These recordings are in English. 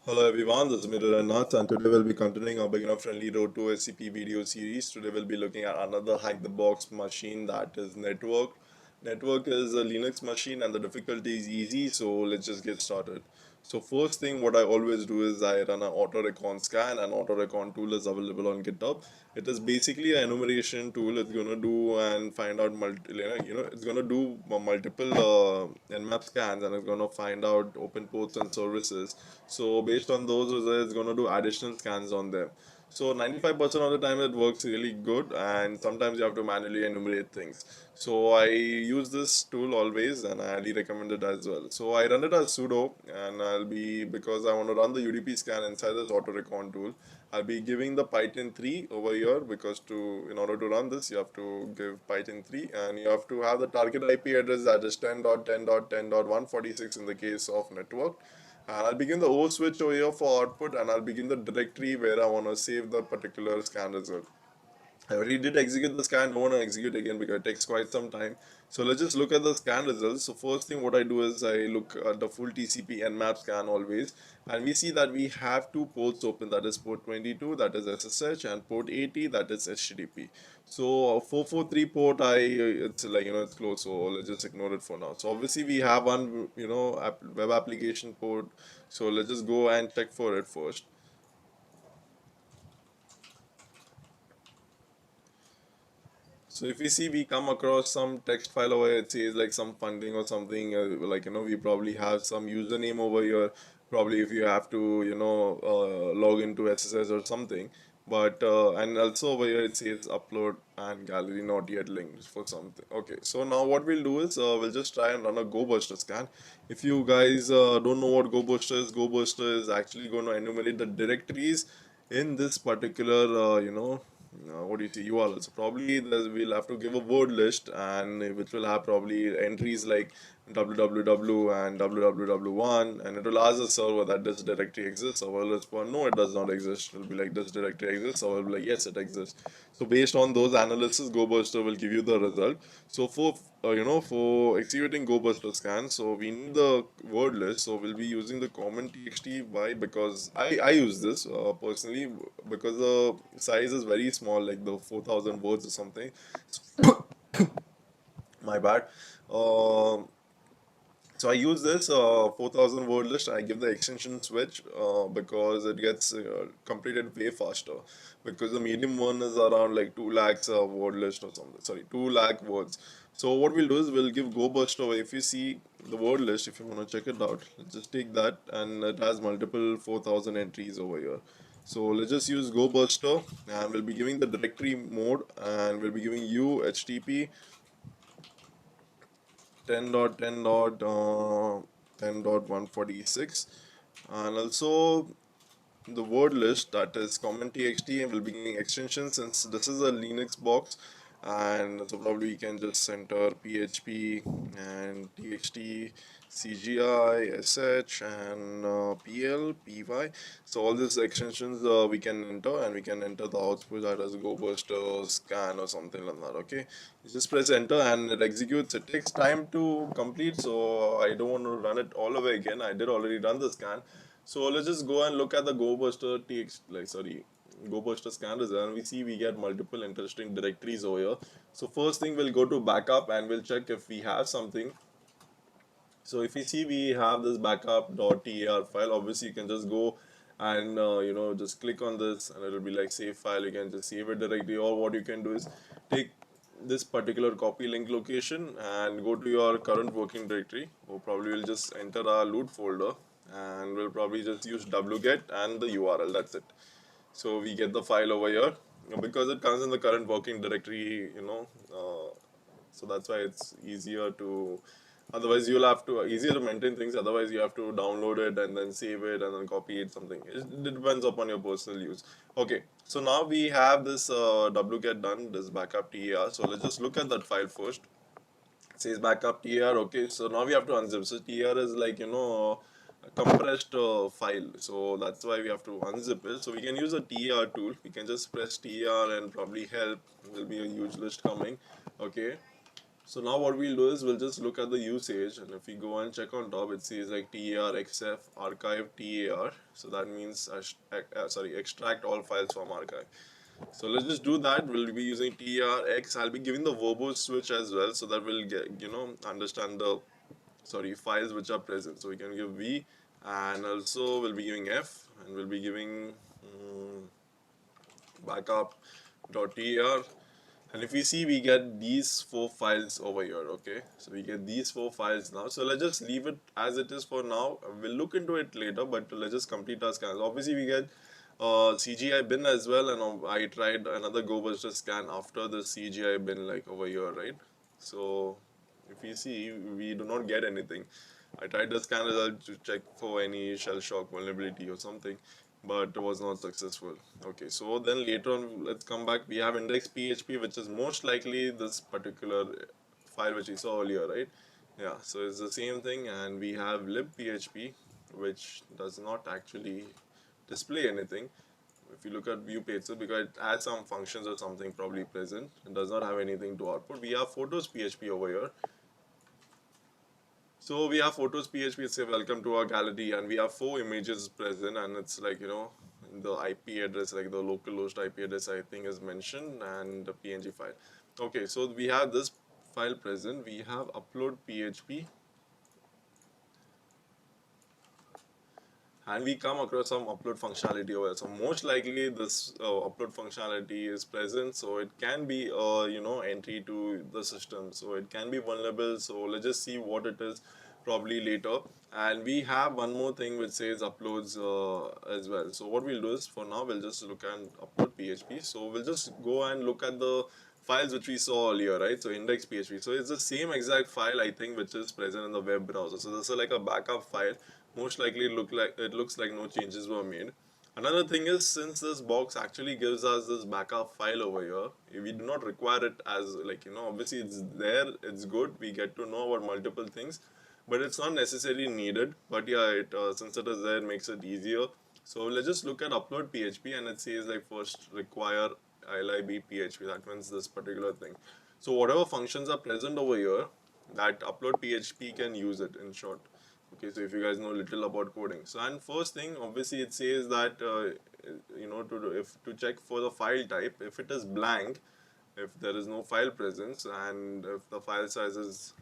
Hello everyone, this is Mirror and Nuts, and today we'll be continuing our beginner friendly Road to SCP video series. Today we'll be looking at another hack the box machine, that is Network. Network is a Linux machine and the difficulty is easy, so let's just get started. So first thing what I always do is I run an auto recon scan, and auto recon tool is available on GitHub. It is basically an enumeration tool. It's gonna do and find out it's gonna do multiple nmap scans, and it's gonna find out open ports and services. So based on those results, it's gonna do additional scans on them. So 95% of the time it works really good, and sometimes you have to manually enumerate things. So I use this tool always, and I highly recommend it as well. So I run it as sudo, and because I want to run the UDP scan inside this auto recon tool, I'll be giving the Python 3 over here, because in order to run this you have to give Python 3, and you have to have the target IP address, that is 10.10.10.146 in the case of network. And I'll begin the O switch over here for output, and I'll begin the directory where I want to save the particular scan result. I already did execute the scan, don't want to execute again because it takes quite some time. So let's just look at the scan results. So first thing what I do is I look at the full TCP nmap scan always, and we see that we have two ports open, that is port 22, that is SSH, and port 80, that is HTTP. So 443 port, it's it's closed, so let's just ignore it for now. So obviously we have one web application port, so let's just go and check for it first. So if we see, we come across some text file over here, it says like some funding or something, we probably have some username over here, probably if you have to, log into SSS or something. But, and also over here it says upload and gallery not yet linked for something. Okay, so now what we'll do is, we'll just try and run a GoBuster scan. If you guys don't know what GoBuster is actually going to enumerate the directories in this particular, what do you see, URL. So probably we'll have to give a word list, and which will have probably entries like www and www1, and it will ask the server that this directory exists. So will respond, no, it does not exist. It will be like, this directory exists. So will be like, yes, it exists. So based on those analysis, GoBuster will give you the result. So for executing GoBuster scan, so we need the word list. So we'll be using the common txt. Why? Because I use this personally, because the size is very small, like the 4,000 words or something. My bad. Um, so I use this 4,000 word list. I give the extension switch because it gets completed way faster. Because the medium one is around like 2 lakhs word list or something. Sorry, 2 lakh words. So what we'll do is we'll give GoBuster. If you see the word list, if you want to check it out, let's just take that, and it has multiple 4,000 entries over here. So let's just use GoBuster, and we'll be giving the directory mode, and we'll be giving you HTTP 10.10.10.146, and also the word list, that is common txt, and we'll be giving extensions since this is a Linux box. And so probably we can just enter php and txt cgi sh and pl py. So all these extensions we can enter, and we can enter the output, that is GoBuster scan or something like that. Okay, you just press enter and it executes. It takes time to complete, so I don't want to run it all over again. I did already run the scan. So let's just go and look at the GoBuster scan result, and we see we get multiple interesting directories over here. So first thing, we'll go to backup and we'll check if we have something. So if you see, we have this backup.tar file. Obviously you can just go and just click on this, and it'll be like save file. You can just save it directly, or what you can do is take this particular copy link location and go to your current working directory, or probably we'll just enter our root folder, and we'll probably just use wget and the URL. That's it. So we get the file over here, because it comes in the current working directory, so that's why it's easier to, otherwise you'll have to, easier to maintain things, otherwise you have to download it and then save it and then copy it, something. It depends upon your personal use. Okay, so now we have this wget done, this backup tar. So let's just look at that file first. It says backup tr. Okay, so now we have to unzip. So tr is like, a compressed file, so that's why we have to unzip it. So we can use a tr tool. We can just press tr and probably help. There will be a huge list coming. Okay, So now what we'll do is we'll just look at the usage, and if we go and check on top, it says like tar xf archive tar. So that means extract all files from archive. So let's just do that. We'll be using trx. I'll be giving the verbose switch as well, so that we'll get understand the files which are present. So we can give v, and also we'll be giving f, and we'll be giving backup.tr. And if we see, we get these 4 files over here. Okay, so we get these 4 files now. So let's just leave it as it is for now. We'll look into it later, but let's just complete our scans. Obviously we get CGI bin as well, and I tried another GoBuster scan after the CGI bin, like over here, right? So if you see, we do not get anything. I tried the scan result to check for any shell shock vulnerability or something, but it was not successful. Okay, so then later on, let's come back. We have index.php, which is most likely this particular file which we saw earlier, right? Yeah, so it's the same thing, and we have lib.php, which does not actually display anything. If you look at view page, so because it adds some functions or something probably present, it does not have anything to output. We have photos.php over here. So we have photos PHP, say welcome to our gallery, and we have 4 images present, and it's like the IP address, like the localhost IP address I think is mentioned, and the PNG file. Okay, so we have this file present. We have upload PHP, and we come across some upload functionality over here. So most likely this upload functionality is present, so it can be entry to the system, so it can be vulnerable. So let's just see what it is probably later. And we have one more thing which says uploads as well. So what we'll do is, for now we'll just look at upload PHP. So we'll just go and look at the files which we saw earlier, right? So index.php, so it's the same exact file I think which is present in the web browser. So this is like a backup file. Most likely it looks like no changes were made. Another thing is, since this box actually gives us this backup file over here, we do not require it as obviously it's there, it's good, we get to know about multiple things, but it's not necessarily needed. But yeah, it since it is there, it makes it easier. So let's just look at upload PHP, and it says like first require lib PHP. That means this particular thing. So whatever functions are present over here, that upload PHP can use it, in short. Okay, so if you guys know little about coding, so and first thing, obviously it says that to check for the file type, if it is blank, if there is no file presence, and if the file size is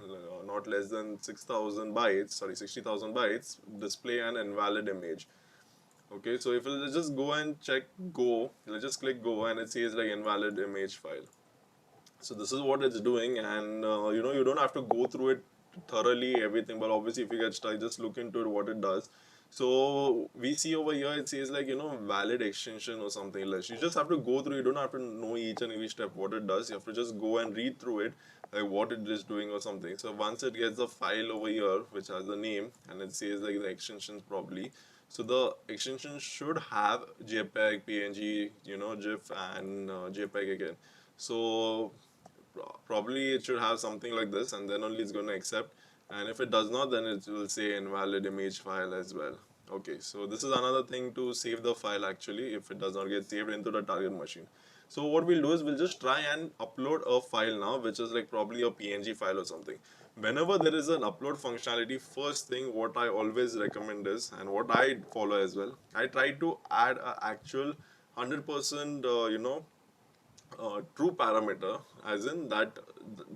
not less than 6,000 bytes, sorry, 60,000 bytes, display an invalid image. Okay, so if let's just go and check go, let's just click go, and it says like invalid image file. So this is what it's doing, and you don't have to go through it thoroughly everything, but obviously if you get stuck, just look into it what it does. So we see over here it says like valid extension or something less. You just have to go through. You don't have to know each and every step what it does. You have to just go and read through it, like what it is doing or something. So once it gets the file over here which has the name, and it says like the extensions probably, so the extension should have JPEG, PNG, GIF, and JPEG again. So probably it should have something like this, and then only it's going to accept. And if it does not, then it will say invalid image file as well. Okay, so this is another thing to save the file actually if it does not get saved into the target machine. So what we'll do is we'll just try and upload a file now, which is like probably a PNG file or something. Whenever there is an upload functionality, first thing what I always recommend is, and what I follow as well, I try to add a actual 100% true parameter, as in that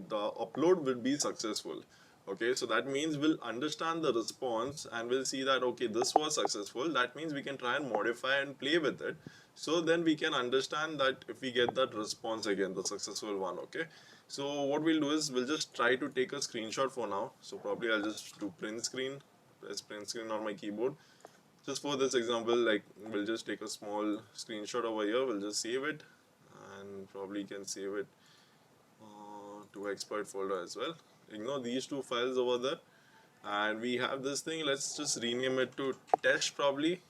the upload will be successful. Okay, so that means we'll understand the response, and we'll see that okay, this was successful. That means we can try and modify and play with it, so then we can understand that if we get that response again, the successful one. Okay, so what we'll do is we'll just try to take a screenshot for now. So probably I'll just do print screen, press print screen on my keyboard. Just for this example, like we'll just take a small screenshot over here, we'll just save it, and probably can save it to exploit folder as well. Ignore these 2 files over there, and we have this thing. Let's just rename it to test probably,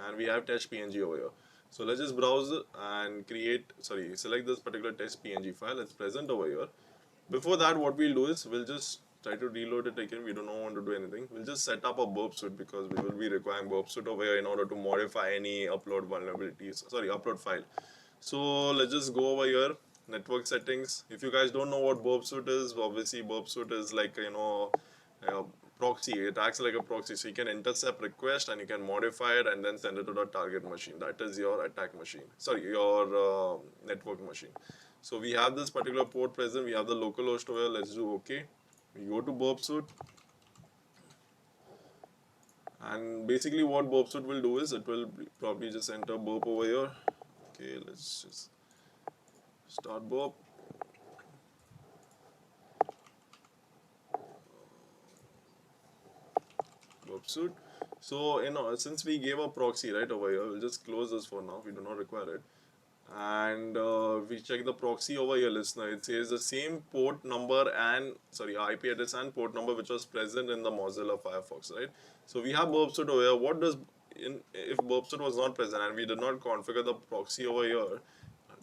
and we have test png over here. So let's just browse and select this particular test png file. It's present over here. Before that, what we'll do is we'll just try to reload it again. We don't want to do anything. We'll just set up a burp suite, because we will be requiring burp suite over here in order to modify any upload vulnerabilities, upload file. So let's just go over here, network settings. If you guys don't know what burp suite is, obviously burp suite is like, a proxy. It acts like a proxy, so you can intercept request and you can modify it and then send it to the target machine. That is your attack machine, sorry, your network machine. So we have this particular port present, we have the local host over here. Let's do okay. We go to burp suite, and basically what burp suite will do is it will probably just enter burp over here. Okay, let's just start burp. Burp suite. So since we gave a proxy right over here, we'll just close this for now. We do not require it. And we check the proxy over here, listener. It says the same port number and IP address and port number which was present in the Mozilla Firefox, right? So we have burp suite over here. What does if burp suite was not present and we did not configure the proxy over here,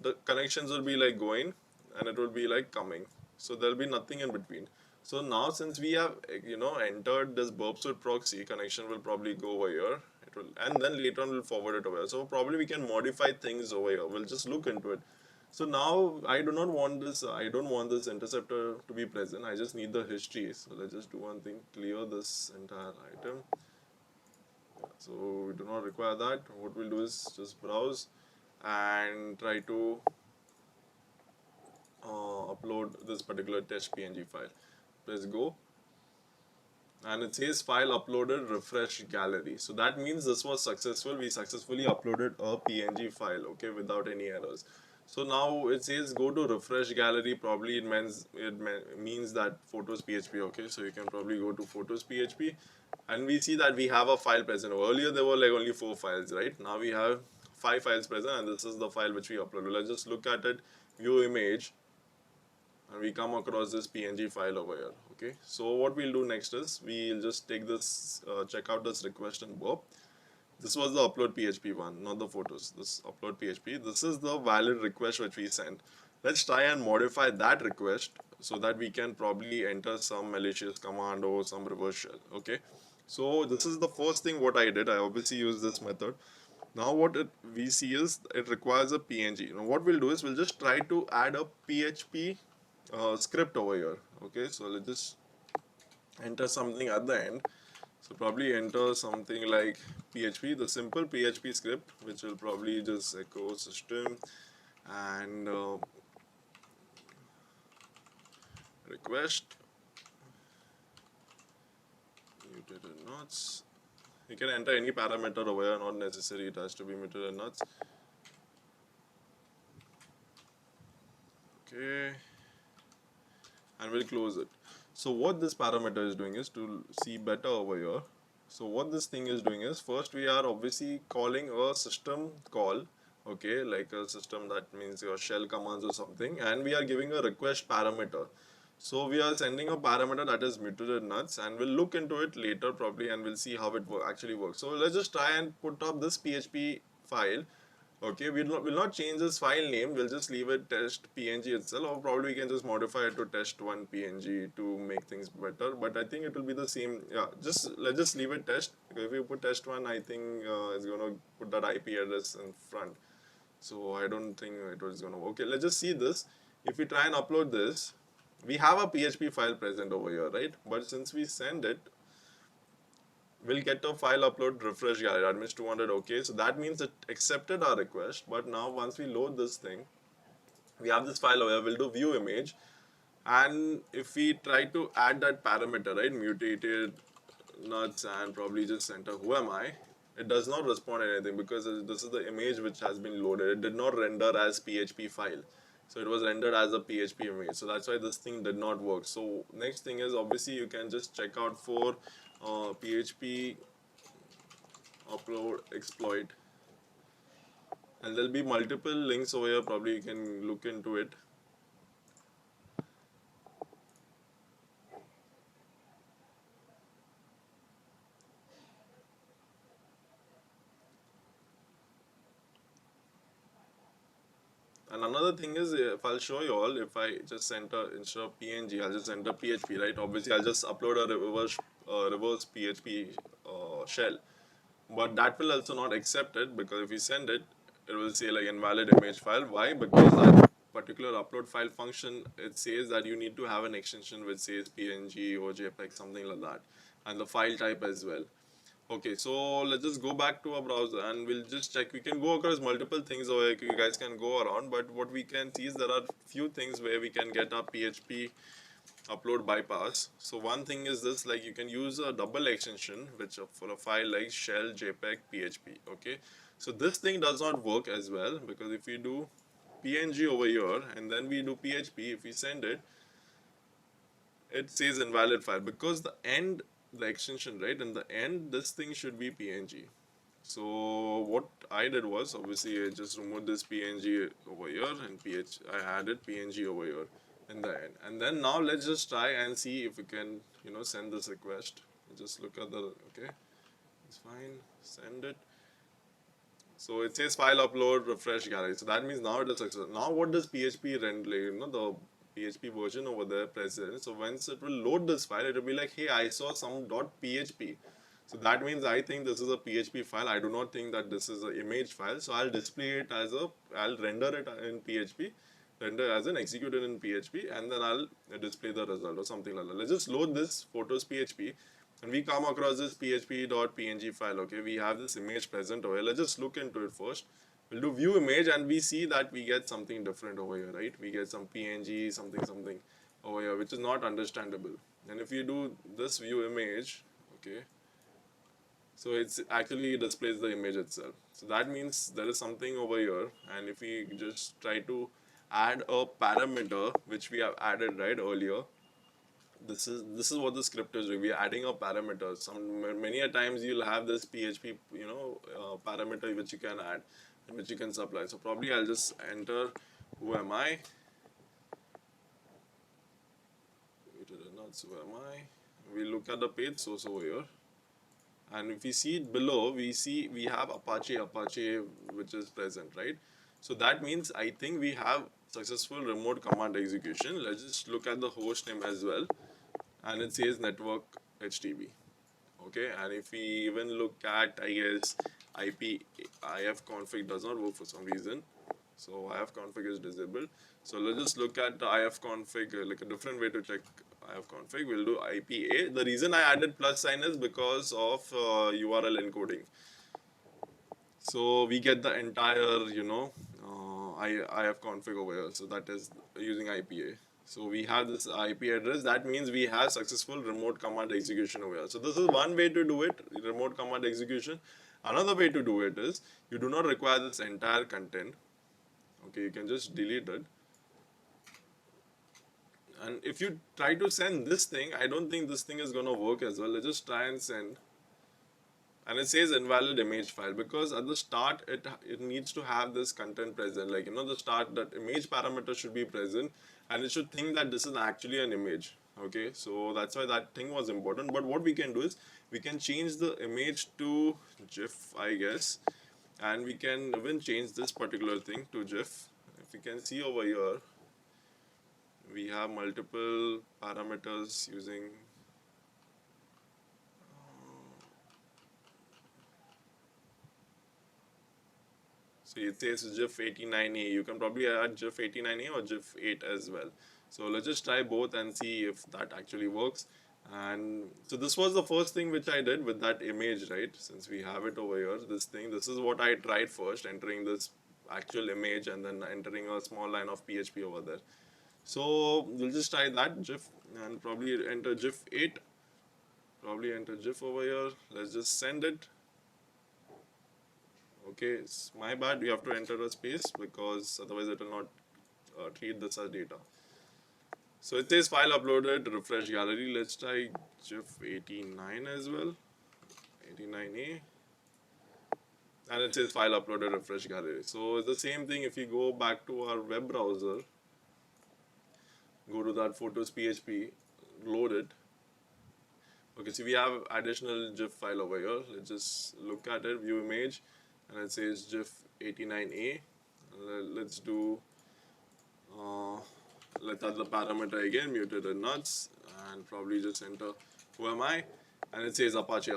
the connections will be like going and it will be like coming. So there'll be nothing in between. So now since we have entered this burp suite proxy, connection will probably go over here. It will, and then later on we'll forward it over here. So probably we can modify things over here. We'll just look into it. So now I do not want this. I don't want this interceptor to be present. I just need the history. So let's just do one thing. Clear this entire item. So we do not require that. What we'll do is just browse and try to upload this particular test PNG file. Press go, and it says file uploaded, refresh gallery. So that means this was successful. We successfully uploaded a PNG file, okay, without any errors. So now it says go to refresh gallery. Probably it means that photos PHP, okay. So you can probably go to photos PHP, and we see that we have a file present. Earlier there were like only 4 files, right? Now we have 5 files present, and this is the file which we uploaded. Let's just look at it, view image, and we come across this PNG file over here. Okay, so what we'll do next is we'll just take this, check out this request in burp. This was the upload PHP one, not the photos. This upload PHP. This is the valid request which we sent. Let's try and modify that request so that we can probably enter some malicious command or some reverse shell. Okay, so this is the first thing what I did. I obviously use this method. Now what we see is it requires a PNG. Now what we'll do is we'll just try to add a PHP script over here. Okay, so let's just enter something at the end. So probably enter something like PHP, the simple PHP script, which will probably just echo system and request muted and nuts. You can enter any parameter over here, not necessary it has to be muted and nuts. Okay, and we'll close it. So what this parameter is doing is to see better over here. So what this thing is doing is, first we are obviously calling a system call, okay, like a system, that means your shell commands or something, and we are giving a request parameter. So we are sending a parameter that is mutated nuts, and we'll look into it later probably, and we'll see how it actually works. So let's just try and put up this PHP file. Okay, we'll not change this file name, we'll just leave it test PNG itself, or probably we can just modify it to test1 PNG to make things better, but I think it will be the same. Yeah, let's just leave it test, because if you put test1, I think it's going to put that IP address in front, so I don't think it was going to work. Okay, let's just see this. If we try and upload this, we have a PHP file present over here, right? But since we send it, we'll get a file upload refresh gallery admins 200. Okay, so that means it accepted our request. But now once we load this thing, we have this file over here. We'll do view image, and if we try to add that parameter, right, mutated nuts, and probably just enter who am I, it does not respond anything, because this is the image which has been loaded. It did not render as PHP file, so it was rendered as a PHP image. So that's why this thing did not work. So next thing is, obviously you can just check out for PHP Upload Exploit, and there'll be multiple links over here, probably you can look into it. And another thing is, if I'll show you all, if I just enter, instead of PNG, I'll just enter PHP, right? Obviously I'll just upload a reverse PHP shell, but that will also not accept it, because if we send it, it will say like invalid image file. Why? Because that particular upload file function, it says that you need to have an extension which says PNG or JPEG, something like that, and the file type as well. Okay, so let's just go back to our browser and we'll just check. We can go across multiple things, or you guys can go around, but what we can see is there are few things where we can get our PHP upload bypass. So one thing is this, like you can use a double extension which for a file like shell JPEG PHP. Okay, so this thing does not work as well, because if we do PNG over here and then we do PHP, if we send it, it says invalid file, because the extension, right, in the end this thing should be PNG. So what I did was, obviously I just removed this PNG over here and I added PNG over here in the end. And then now let's just try and see if we can, send this request. Just look at the, okay, it's fine, send it. So it says file upload, refresh gallery. So that means now it is successful. Now what does PHP render, the PHP version over there present. So once it will load this file, it will be like, hey, I saw some .php. So that means I think this is a PHP file. I do not think that this is an image file. So I'll display it I'll render it in PHP, render as an executed in PHP, and then I'll display the result or something like that. Let's just load this photos PHP, and we come across this php.png file. Okay, we have this image present over here. Let's just look into it first. We'll do view image and we see that we get something different over here, right? We get some PNG, something over here, which is not understandable. And if you do this view image, okay, so it's actually displays the image itself. So that means there is something over here, and if we just try to add a parameter which we have added right earlier, this is what the script is doing. We are adding a parameter. Many a times you'll have this PHP parameter which you can add, which you can supply. So probably I'll just enter who am I. Who am I? We look at the page source over here, and if we see it below, we have Apache which is present, right? So that means I think we have successful remote command execution. Let's just look at the host name as well, and it says network HTTP. Okay, and if we even look at, I guess, ifconfig does not work for some reason, so ifconfig is disabled. So let's just look at the ifconfig, like a different way to check ifconfig. We'll do IPA. The reason I added plus sign is because of URL encoding. So we get the entire, ifconfig over here. So that is using IPA. So we have this IP address. That means we have successful remote command execution over here. So this is one way to do it, remote command execution. Another way to do it is, you do not require this entire content. Okay, you can just delete it. And if you try to send this thing, I don't think this thing is going to work as well. Let's just try and send. And it says invalid image file, because at the start it needs to have this content present, like the start, that image parameter should be present, and it should think that this is actually an image. Okay, so that's why that thing was important. But what we can do is, we can change the image to GIF, I guess, and we can even change this particular thing to GIF. If you can see over here, we have multiple parameters using so it says GIF 89A. You can probably add GIF 89A or GIF 8 as well. So let's just try both and see if that actually works. And so this was the first thing which I did with that image, right? Since we have it over here, this is what I tried first, entering this actual image and then entering a small line of PHP over there. So we'll just try that GIF and probably enter GIF 8. Probably enter GIF over here. Let's just send it. Okay, it's my bad. You have to enter a space, because otherwise it will not treat this as data. So it says file uploaded, refresh gallery. Let's try GIF 89 as well, 89A, and it says file uploaded, refresh gallery. So it's the same thing. If you go back to our web browser, go to that photos PHP, load it. Okay, so we have additional GIF file over here. Let's just look at it, view image, and it says GIF 89A. Let's do, let's add the parameter again, muted and nuts, and probably just enter who am I, and it says Apache.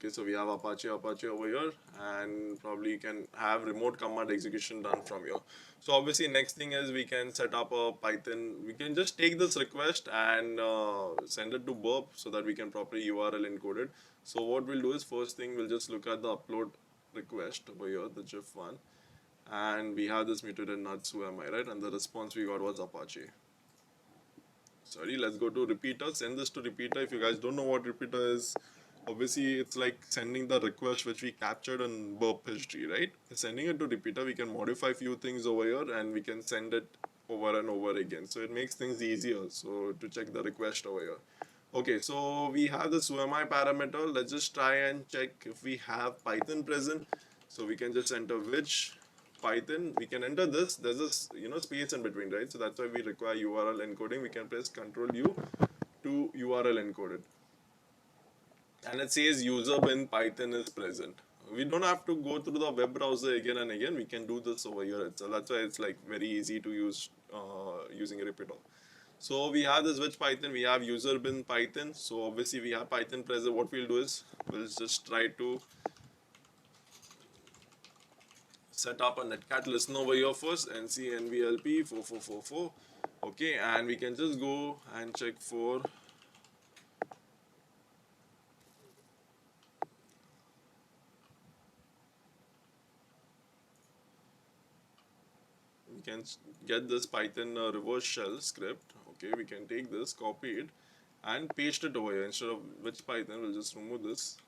Okay, so we have Apache over here, and probably you can have remote command execution done from here. So obviously next thing is we can set up a Python. We can just take this request and send it to burp so that we can properly URL encode it. So what we'll do is first thing we'll just look at the upload request over here, the GIF one, and we have this mutated nuts who am I, right? And the response we got was Apache. Sorry, let's go to repeater. Send this to repeater. If you guys don't know what repeater is, obviously it's like sending the request which we captured in burp history, right? Sending it to repeater, we can modify few things over here and we can send it over and over again. So it makes things easier. So to check the request over here. Okay, so we have this UMI parameter. Let's just try and check if we have Python present. So we can just enter which Python. We can enter this. There's this space in between, right? So that's why we require URL encoding. We can press Control U to URL encoded, and it says user bin Python is present. We don't have to go through the web browser again and again. We can do this over here itself. That's why it's like very easy to use using a repeater. So we have this which Python, we have user bin Python. So obviously we have Python present. What we'll do is we'll just try to set up a netcat listener over here first, ncnvlp 4444. Okay, and we can just go and check for we can get this Python reverse shell script. Okay, we can take this, copy it, and paste it over here. Instead of which Python, we'll just remove this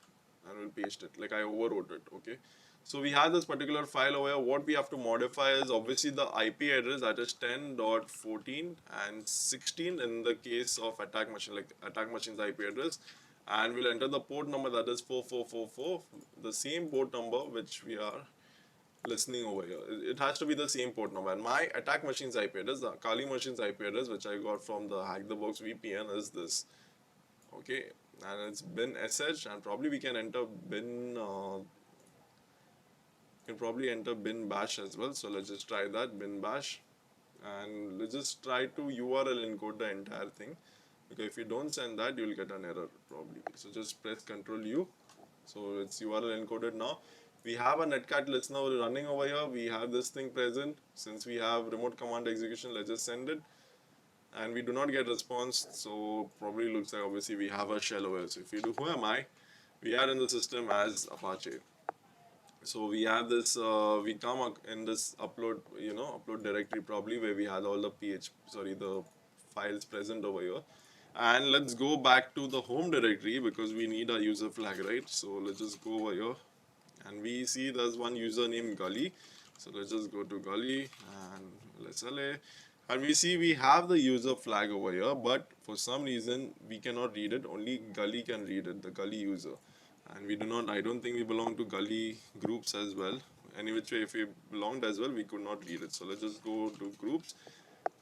and we'll paste it. Like I overwrote it. Okay, so we have this particular file over here. What we have to modify is obviously the IP address, that is 10.14 and 16 in the case of attack machine, like attack machine's IP address. And we'll enter the port number, that is 4444, the same port number which we are listening over here. It has to be the same port number. And my attack machine's IP address, the Kali machine's IP address, which I got from the HackTheBox VPN, is this. Okay, and it's bin sh, and probably we can enter bin bin bash as well. So let's just try that, bin bash, and let's just try to URL encode the entire thing, because if you don't send that, you'll get an error probably. So just press Ctrl U. So it's URL encoded now. We have a netcat listener running over here. We have this thing present. Since we have remote command execution, let's just send it. And we do not get response. So probably looks like obviously we have a shell over here. So if you do who am I, we are in the system as Apache. So we have this, we come in this upload, upload directory probably where we had all the the files present over here. And let's go back to the home directory because we need a user flag, right? So let's just go over here. And we see there's one user named Gully. So let's just go to Gully and let's LA. And we see we have the user flag over here, but for some reason we cannot read it. Only Gully can read it, the Gully user. And we do not, I don't think we belong to Gully groups as well. Any which way, if we belonged as well, we could not read it. So let's just go to groups.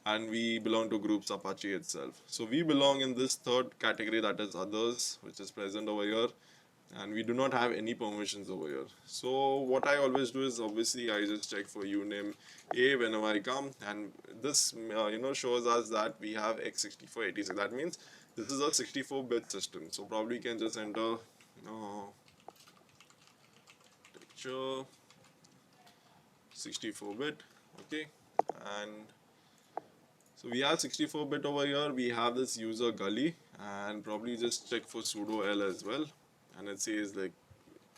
And we belong to groups Apache itself. So we belong in this third category, that is others, which is present over here. And we do not have any permissions over here. So what I always do is obviously I just check for uname A whenever I come, and this shows us that we have x6486. That means this is a 64-bit system. So probably you can just enter texture 64-bit. Okay, and so we have 64-bit over here. We have this user Gully, and probably just check for sudo L as well. And it says like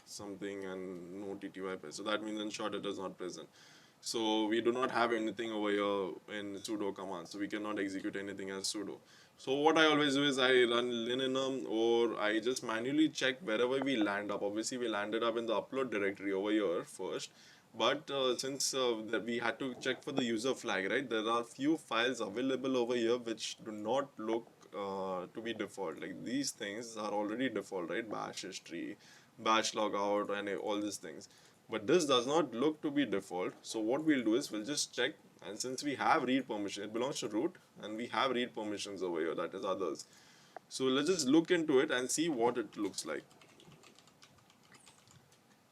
something and no TTY. So that means in short it is not present. So we do not have anything over here in sudo command. So we cannot execute anything as sudo. So what I always do is I run linenum, or I just manually check wherever we land up. Obviously we landed up in the upload directory over here first. But since we had to check for the user flag, right? There are few files available over here which do not look to be default. Like these things are already default, right? Bash history, bash logout, and all these things. But this does not look to be default. So what we'll do is we'll just check, and since we have read permission, it belongs to root, and we have read permissions over here, that is others. So let's just look into it and see what it looks like.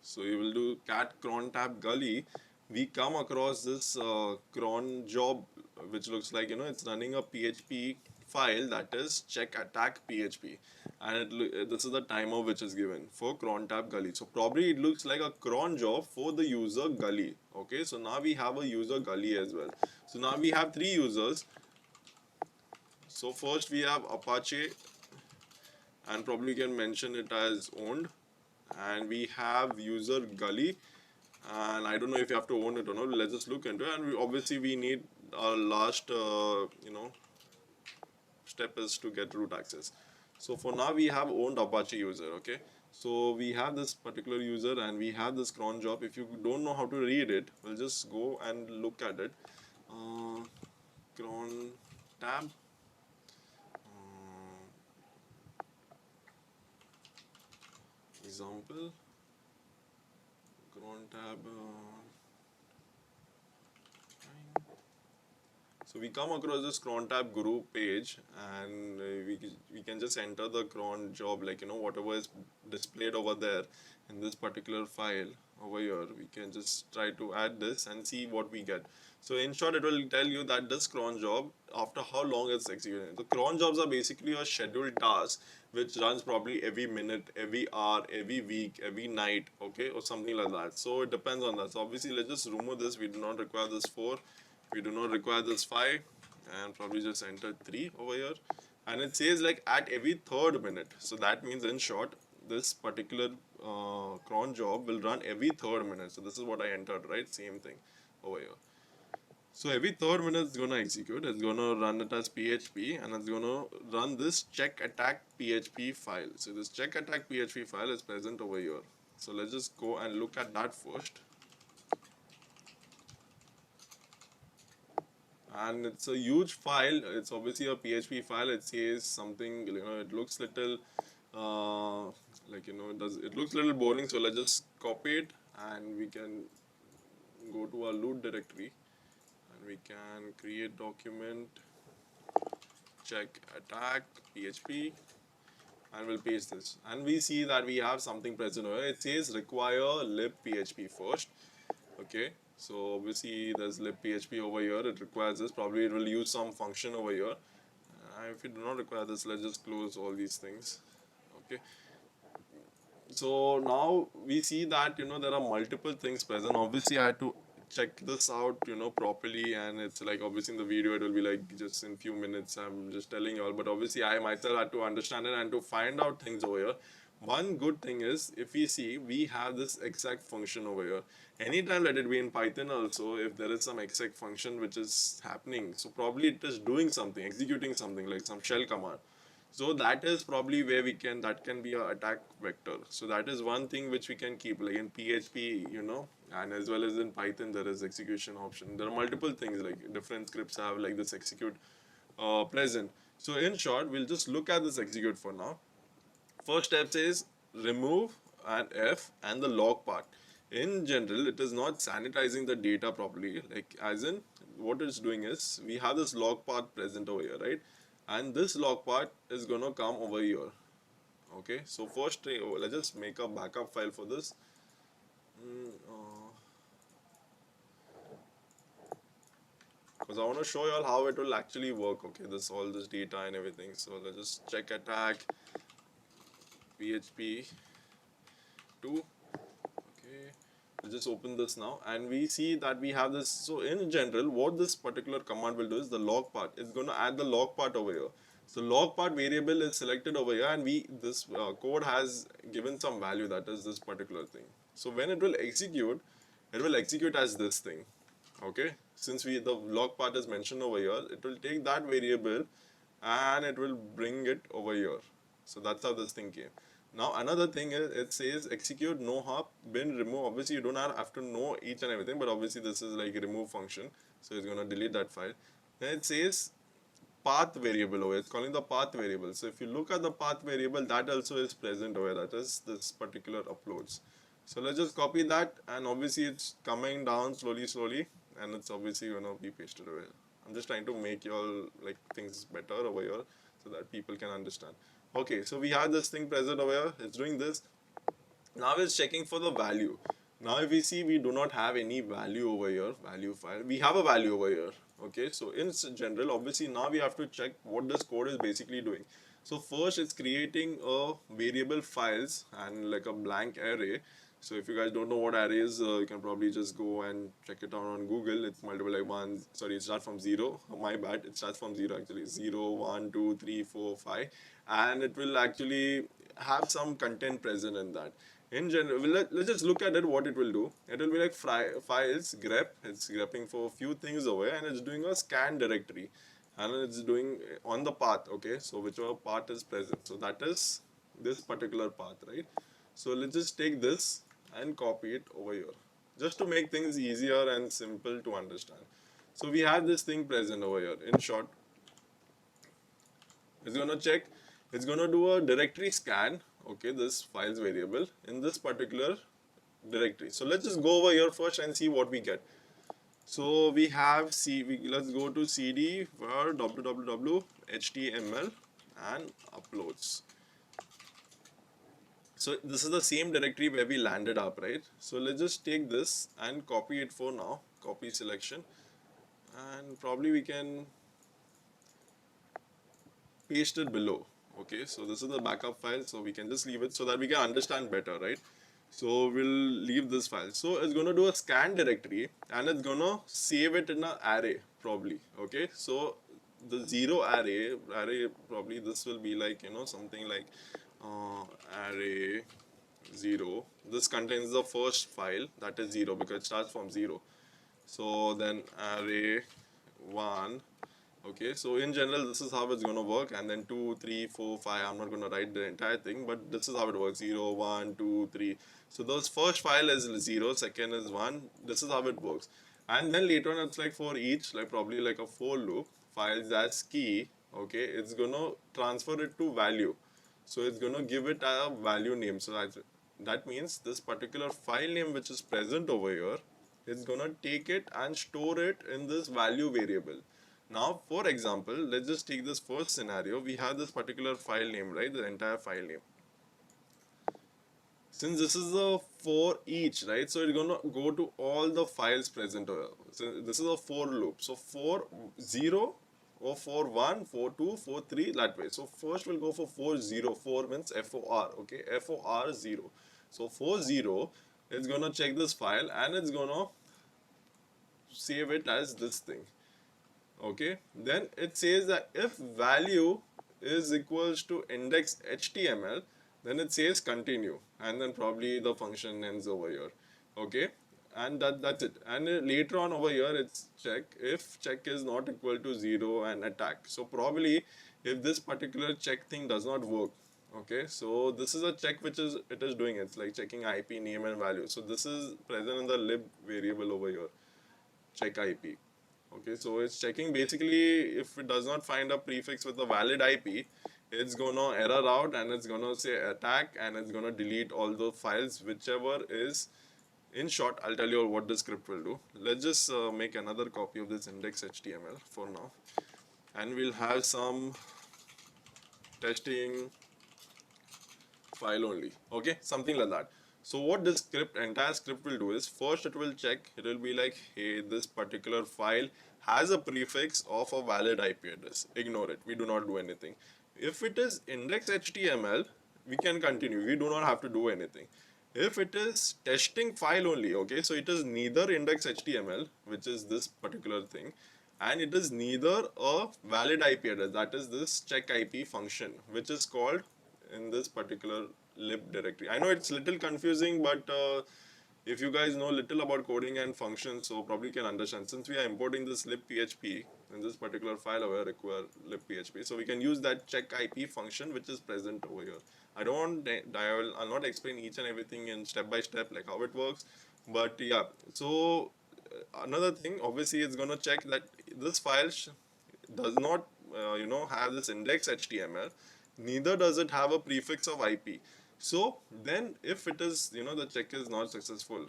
So you will do cat cron tab Gully. We come across this cron job, which looks like it's running a PHP file, that is check attack PHP, and this is the timer which is given for cron tab gully. So probably it looks like a cron job for the user gully. Okay, so now we have a user gully as well. So now we have three users. So first we have Apache, and probably you can mention it as owned, and we have user gully, and I don't know if you have to own it or not. Let's just look into it, and obviously we need our last step is to get root access. So for now we have owned Apache user. Okay, so we have this particular user and we have this cron job. If you don't know how to read it, we'll just go and look at it. Cron tab, example, cron tab. So we come across this cron tab group page, and we can just enter the cron job, like whatever is displayed over there in this particular file over here. We can just try to add this and see what we get. So in short, it will tell you that this cron job, after how long it's executing. The cron jobs are basically a scheduled task which runs probably every minute, every hour, every week, every night, okay, or something like that. So it depends on that. So obviously let's just remove this. We do not require this 4. We do not require this 5, and probably just enter 3 over here, and it says like at every third minute. So that means, in short, this particular cron job will run every third minute. So this is what I entered, right? Same thing over here. So every third minute it's gonna execute. It's gonna run it as PHP, and it's gonna run this check attack PHP file. So this check attack PHP file is present over here. So let's just go and look at that first. And it's a huge file. It's obviously a PHP file. It says something, it looks little it looks a little boring. So let's just copy it, and we can go to our root directory, and we can create document check attack PHP, and we'll paste this, and we see that we have something present here. It says require lib PHP first. Okay, so obviously there's libphp over here. It requires this. Probably it will use some function over here. If you do not require this, let's just close all these things. Okay, so now we see that there are multiple things present. Obviously I had to check this out properly, and it's like, obviously in the video it will be like just in few minutes I'm just telling you all, but obviously I myself had to understand it and to find out things over here. One good thing is, if we see, we have this exec function over here. Anytime, let it be in Python also, if there is some exec function which is happening, so probably it is doing something, executing something like some shell command. So that is probably where that can be a attack vector. So that is one thing which we can keep, like in PHP, and as well as in Python there is execution option. There are multiple things, like different scripts have like this execute present. So in short, we'll just look at this execute for now. First step is remove and F and the log part. In general, it is not sanitizing the data properly. Like, as in, what it's doing is, we have this log part present over here, right? And this log part is gonna come over here. Okay, so first, let's just make a backup file for this. Because I want to show you all how it will actually work. Okay, all this data and everything. So let's just check attack PHP 2. Okay, let's just open this now, and we see that we have this. So in general, what this particular command will do is, the log part is going to add the log part over here. So log part variable is selected over here, and this code has given some value, that is this particular thing. So when it will execute as this thing. Okay, since the log part is mentioned over here, it will take that variable and it will bring it over here. So that's how this thing came. Now another thing is, it says execute no hop bin remove. Obviously you don't have to know each and everything, but obviously this is like a remove function, so it's going to delete that file. Then it says path variable over here. It's calling the path variable. So if you look at the path variable, that also is present over here. That is this particular uploads. So let's just copy that, and obviously it's coming down slowly, and it's obviously going to be pasted over here. I'm just trying to make you all like things better over here so that people can understand. Okay, so we have this thing present over here. It's doing this. Now it's checking for the value. Now if we see, we do not have any value over here, value file. We have a value over here. Okay, so in general, obviously now we have to check what this code is basically doing. So first it's creating a variable files and like a blank array. So if you guys don't know what array is, you can probably just go and check it out on Google. It's multiple like one, sorry, it starts from zero. My bad, it starts from zero actually. 0, 1, 2, 3, 4, 5, and it will actually have some content present in that. In general, let's just look at it, what it will do. It will be like files grep, it's grepping for a few things away, and it's doing a scan directory, and it's doing on the path, okay, so whichever path is present, so that is this particular path, right? So let's just take this and copy it over here, just to make things easier and simple to understand. So we have this thing present over here. In short, it's going to check, it's going to do a directory scan, okay, this files variable in this particular directory. So let's just go over here first and see what we get. So we have let's go to cd for www html and uploads. So this is the same directory where we landed up, right? So let's just take this and copy it for now, copy selection, and probably we can paste it below. Okay, so this is the backup file, so we can just leave it so that we can understand better, right? So we'll leave this file. So it's going to do a scan directory and it's going to save it in an array probably. Okay, so the zero array probably this will be like, you know, something like array 0. This contains the first file, that is 0 because it starts from 0. So then array 1. Okay, so in general this is how it's going to work, and then 2, 3, 4, 5. I'm not going to write the entire thing, but this is how it works. 0, 1, 2, 3. So those first file is 0, second is 1. This is how it works. And then later on it's like for each, like probably like a for loop, files as key, okay, it's going to transfer it to value. So it's going to give it a value name. So that means this particular file name which is present over here, it's going to take it and store it in this value variable. Now, for example, let's just take this first scenario. We have this particular file name, right? The entire file name. Since this is a for each, right? So it's gonna go to all the files present over. So this is a for loop. So for 0 or for 1, for 2, for 3, that way. So first we'll go for 4 4 means FOR, okay? FOR 0. So for 0, it's gonna check this file and it's gonna save it as this thing. Okay, then it says that if value is equals to index html, then it says continue, and then probably the function ends over here. Okay, and that's it. And later on over here it's check, if check is not equal to 0 and attack. So probably if this particular check thing does not work, okay, so this is a check which is it is doing, it's like checking IP name and value. So this is present in the lib variable over here, check IP. Okay, so it's checking basically if it does not find a prefix with a valid IP, it's gonna error out and it's gonna say attack, and it's gonna delete all the files whichever is. In short, I'll tell you what the script will do. Let's just make another copy of this index.html for now, and we'll have some testing file only, okay, something like that. So what this entire script will do is, first it will check, it will be like, hey, this particular file has a prefix of a valid IP address, ignore it, we do not do anything. If it is index.html, we can continue, we do not have to do anything. If it is testing file only, okay, so it is neither index.html, which is this particular thing, and it is neither a valid IP address, that is this check IP function, which is called in this particular lib directory. I know it's little confusing, but if you guys know little about coding and functions, so probably can understand. Since we are importing this lib.php in this particular file over require lib.php, so we can use that check IP function which is present over here. I'll not explain each and everything in step by step like how it works, but yeah. So another thing, obviously it's gonna check that this file does not have this index HTML, neither does it have a prefix of IP. So then if it is, the check is not successful,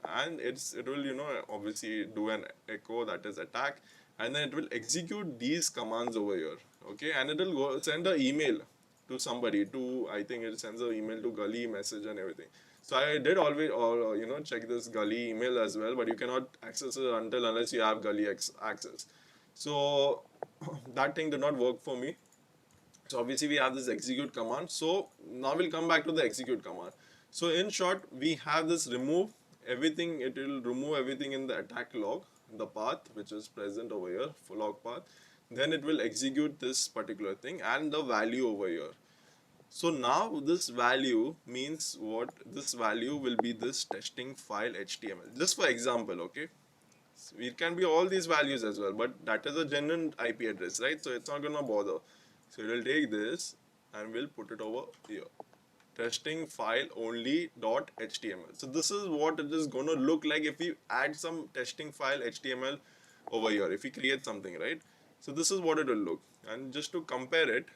and it will, obviously do an echo, that is attack, and then it will execute these commands over here, okay, and it will go send an email to somebody, to, I think it sends an email to Gully message and everything. So I did always, check this Gully email as well, but you cannot access it unless you have Gully access. So that thing did not work for me. So obviously we have this execute command. So now we'll come back to the execute command. So in short, we have this remove everything. It will remove everything in the attack log, the path which is present over here, full log path. Then it will execute this particular thing and the value over here. So now this value means what? This value will be this testing file HTML. Just for example, okay? So it can be all these values as well, but that is a genuine IP address, right? So it's not gonna bother. So we'll take this and we'll put it over here. Testing file only .html. So this is what it is gonna look like if we add some testing file HTML over here. If we create something, right? So this is what it will look. And just to compare it,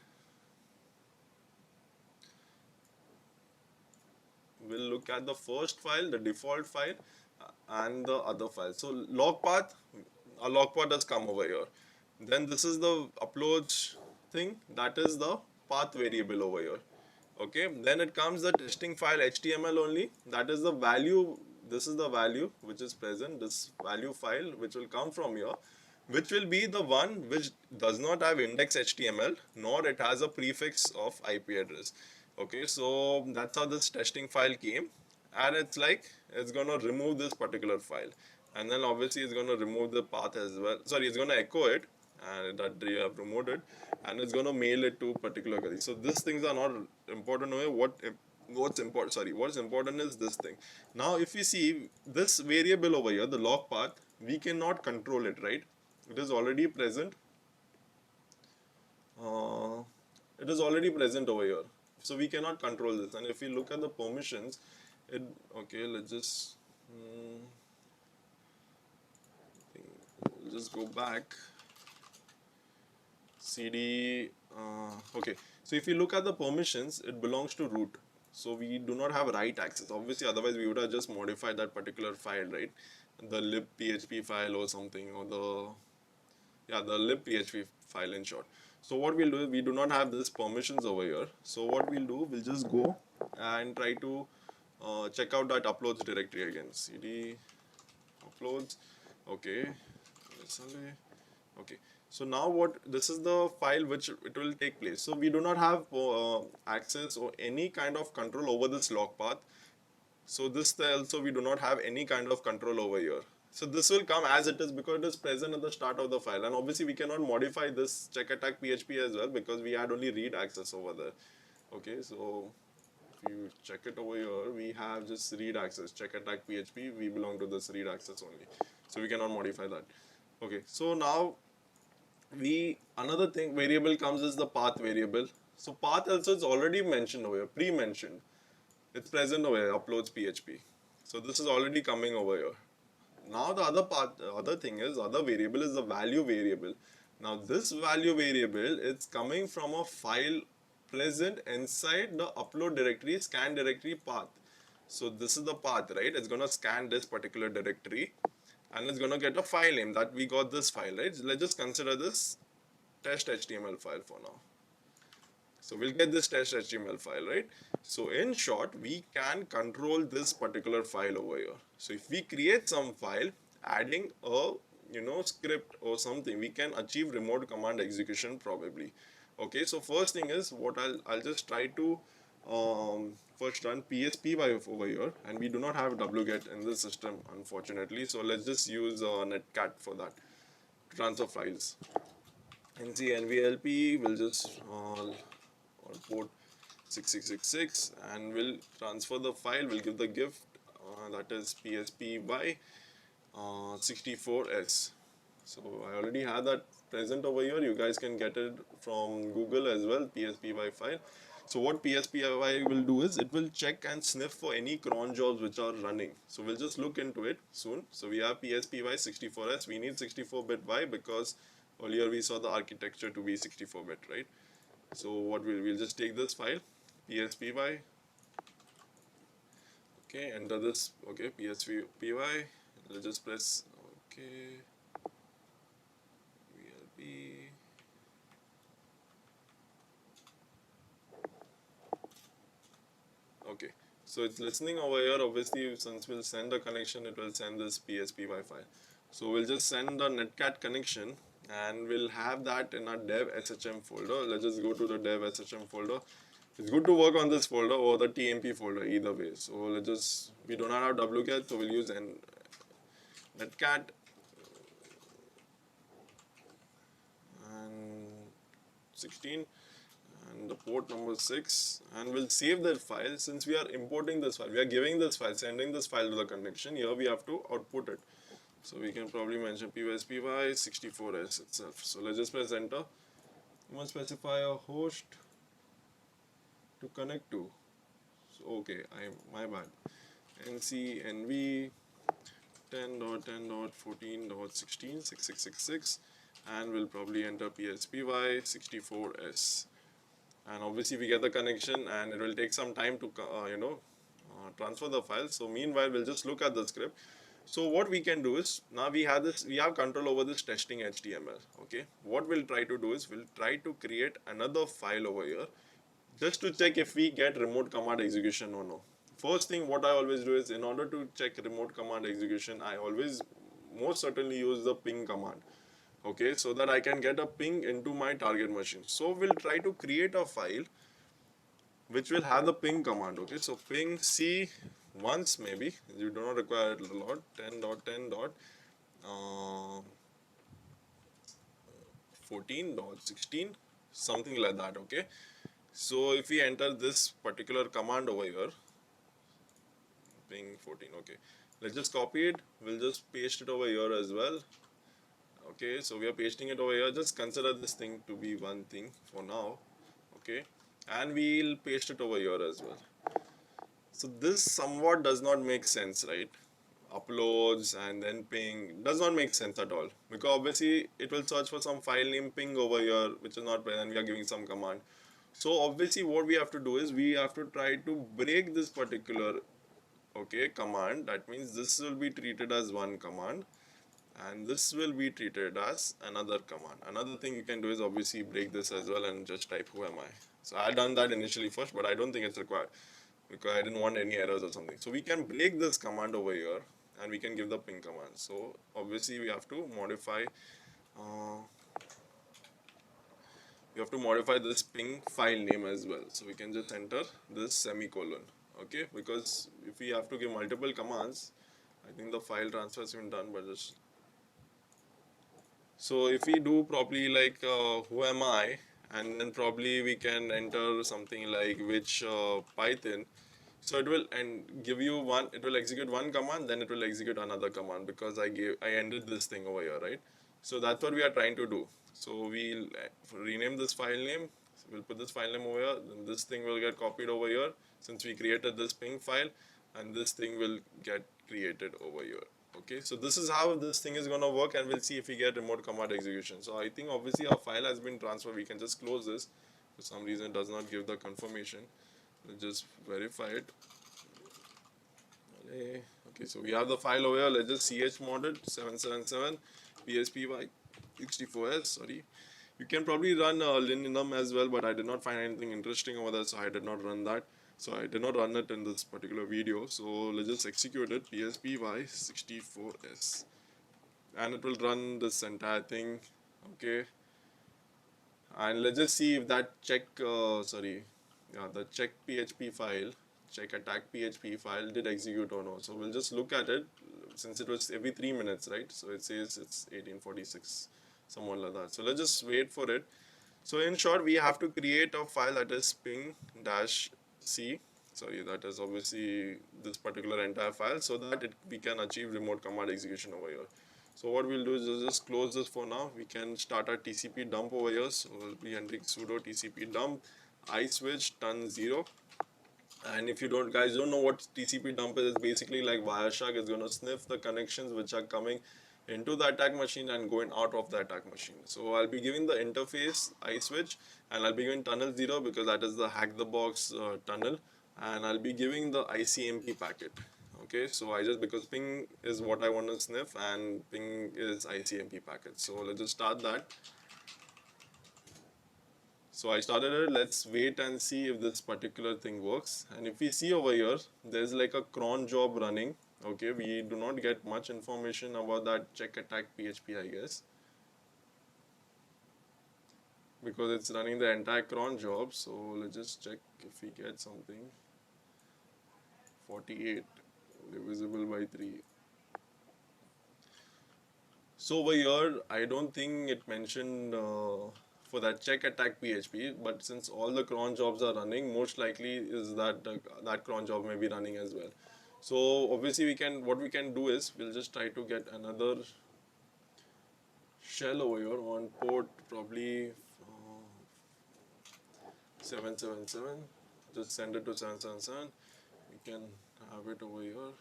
we'll look at the first file, the default file, and the other file. So log path, a log path does come over here. Then this is the uploads thing, that is the path variable over here. Okay, then it comes the testing file HTML only, that is the value. This is the value which is present, this value file which will come from here, which will be the one which does not have index HTML nor it has a prefix of IP address. Okay, so that's how this testing file came, and it's like it's gonna remove this particular file, and then obviously it's gonna remove the path as well. Sorry, it's gonna echo it and that you have removed it, and it's gonna mail it to particular guy. So these things are not important over here. What's important? Sorry, what's important is this thing. Now, if you see this variable over here, the log path, we cannot control it, right? It is already present. Uh, it is already present over here, so we cannot control this. And if we look at the permissions, it okay. Let's just just go back. CD. Okay, so if you look at the permissions, it belongs to root. So we do not have write access. Obviously, otherwise we would have just modified that particular file, right? The lib.php file or something, or the lib.php file in short. So what we'll do is we do not have this permissions over here. So what we'll do, we'll just go and try to check out that uploads directory again. CD uploads. Okay. Okay. So now what, this is the file which it will take place. So we do not have access or any kind of control over this log path. So this also we do not have any kind of control over here. So this will come as it is because it is present at the start of the file, and obviously we cannot modify this check attack PHP as well because we had only read access over there. Okay, so if you check it over here, we have just read access, check attack PHP, we belong to this read access only. So we cannot modify that. Okay, so now another thing variable comes is the path variable. So path also is already mentioned over here, pre-mentioned. It's present over here, uploads PHP. So this is already coming over here. Now the other thing is, other variable is the value variable. Now this value variable, it's coming from a file present inside the upload directory, scan directory path. So this is the path, right? It's gonna scan this particular directory and it's gonna get a file name that we got this file, right? Let's just consider this test HTML file for now. So we'll get this test HTML file, right? So in short, we can control this particular file over here. So if we create some file, adding a script or something, we can achieve remote command execution probably. Okay, so first thing is what I'll just try to first run PSP over here, and we do not have wget in this system unfortunately. So let's just use netcat for that to transfer files. ncnvlp will just on port 6666 and we'll transfer the file. We'll give the gift that is PSP by 64s. So I already have that present over here. You guys can get it from Google as well, PSPY file. So what PSPY will do is it will check and sniff for any cron jobs which are running. So we'll just look into it soon. So we have PSPY 64s. We need 64-bit. Why? Because earlier we saw the architecture to be 64-bit, right? So what we'll just take this file, PSPY. Okay, enter this. Okay, PSPY. Let's just press okay. VLP. Okay, so it's listening over here. Obviously, since we'll send a connection, it will send this PSPY file. So we'll just send the netcat connection and we'll have that in our dev shm folder. Let's just go to the dev shm folder. It's good to work on this folder or the tmp folder either way. So let's just, we do not have wcat, so we'll use netcat and 16 and the port number 6, and we'll save that file. Since we are importing this file, we are giving this file, sending this file to the connection, here we have to output it. So we can probably mention pyspy64s itself. So let's just press enter. You must specify a host to connect to. So okay, my bad. ncnv 10.10.14.16.6666, and we'll probably enter pyspy64s. And obviously we get the connection, and it will take some time to transfer the file. So meanwhile we'll just look at the script. So what we can do is, now we have control over this testing HTML. Okay, what we'll try to do is, we'll try to create another file over here just to check if we get remote command execution or no. First thing what I always do is, in order to check remote command execution, I always most certainly use the ping command. Okay, so that I can get a ping into my target machine. So we'll try to create a file which will have the ping command. Okay, so ping c once, maybe you do not require it a lot, 10.10.14.16, something like that. Okay, so if we enter this particular command over here, ping 14, okay, let's just copy it, we'll just paste it over here as well. Okay, so we are pasting it over here. Just consider this thing to be one thing for now. Okay, and we'll paste it over here as well. So this somewhat does not make sense, right? Uploads and then ping does not make sense at all, because obviously it will search for some file name ping over here which is not present. We are giving some command. So obviously what we have to do is, we have to try to break this particular command. That means this will be treated as one command, and this will be treated as another command. Another thing you can do is obviously break this as well and just type who am I. So I done that initially first, but I don't think it's required because I didn't want any errors or something. So we can break this command over here and we can give the ping command. So obviously we have to modify this ping file name as well. So we can just enter this semicolon. Okay, because if we have to give multiple commands, I think the file transfer has been done, but just, so if we do properly like who am I, and then probably we can enter something like which Python. So it will give you one, it will execute one command, then it will execute another command, because I ended this thing over here, right? So that's what we are trying to do. So we'll rename this file name, we'll put this file name over here, then this thing will get copied over here since we created this ping file, and this thing will get created over here. Okay, so this is how this thing is going to work, and we'll see if we get remote command execution. So I think obviously our file has been transferred. We can just close this. For some reason it does not give the confirmation. Let's just verify it. Okay, so we have the file over here. Let's just chmod it 777 pspy64s. Sorry, you can probably run linum as well, but I did not find anything interesting over there, so I did not run that. So I did not run it in this particular video. So let's just execute it, pspy64s, and it will run this entire thing. Okay, and let's just see if that the check php file, check attack php file did execute or no. So we'll just look at it, since it was every 3 minutes, right? So it says it's 1846, someone like that. So let's just wait for it. So in short, we have to create a file that is ping-c, that is obviously this particular entire file, so that we can achieve remote command execution over here. So what we'll do is just close this for now. We can start our TCP dump over here. So we'll be entering sudo TCP dump iswitch ton 0. And if you guys don't know what TCP dump is, it's basically like Wireshark is going to sniff the connections which are coming into the attack machine and going out of the attack machine. So I'll be giving the interface iswitch, and I'll be giving tunnel 0 because that is the HackTheBox tunnel, and I'll be giving the ICMP packet. Okay, so because ping is what I want to sniff and ping is ICMP packet. So let's just start that. So I started it. Let's wait and see if this particular thing works. And if we see over here, there's like a cron job running. Okay, we do not get much information about that check attack PHP, I guess. because it's running the entire cron job. So let's just check if we get something. 48 divisible by 3. So over here, I don't think it mentioned for that check attack PHP, but since all the cron jobs are running, most likely is that that cron job may be running as well. So obviously what we can do is we'll just try to get another shell over here on port probably 777. Just send it to 777. We can have it over here.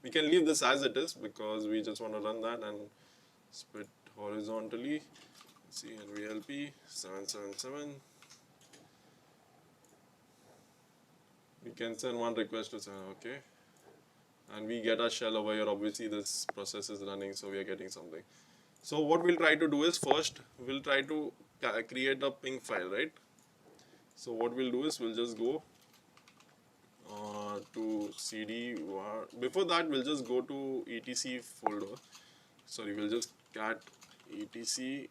We can leave this as it is because we just want to run that and split horizontally. See NVLP 777. We can send one request to 7, okay. And we get a shell over here. Obviously this process is running, so we are getting something. So what we'll try to do is first we'll try to create a ping file, right? So what we'll do is we'll just go to cd. Before that we'll just go to etc folder. Sorry, we'll just cat etc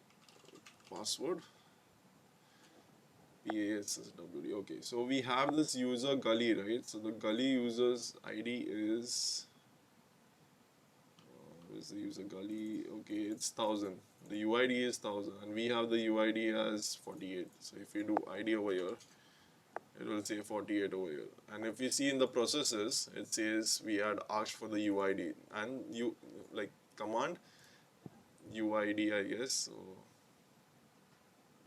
password PASSWD. Okay, so we have this user Gully, right? So the Gully user's ID is where's the user Gully? Okay, it's 1000. The UID is 1000, and we have the UID as 48. So if you do ID over here, it will say 48 over here. And if you see in the processes, it says we had asked for the UID and you like command UID, I guess. So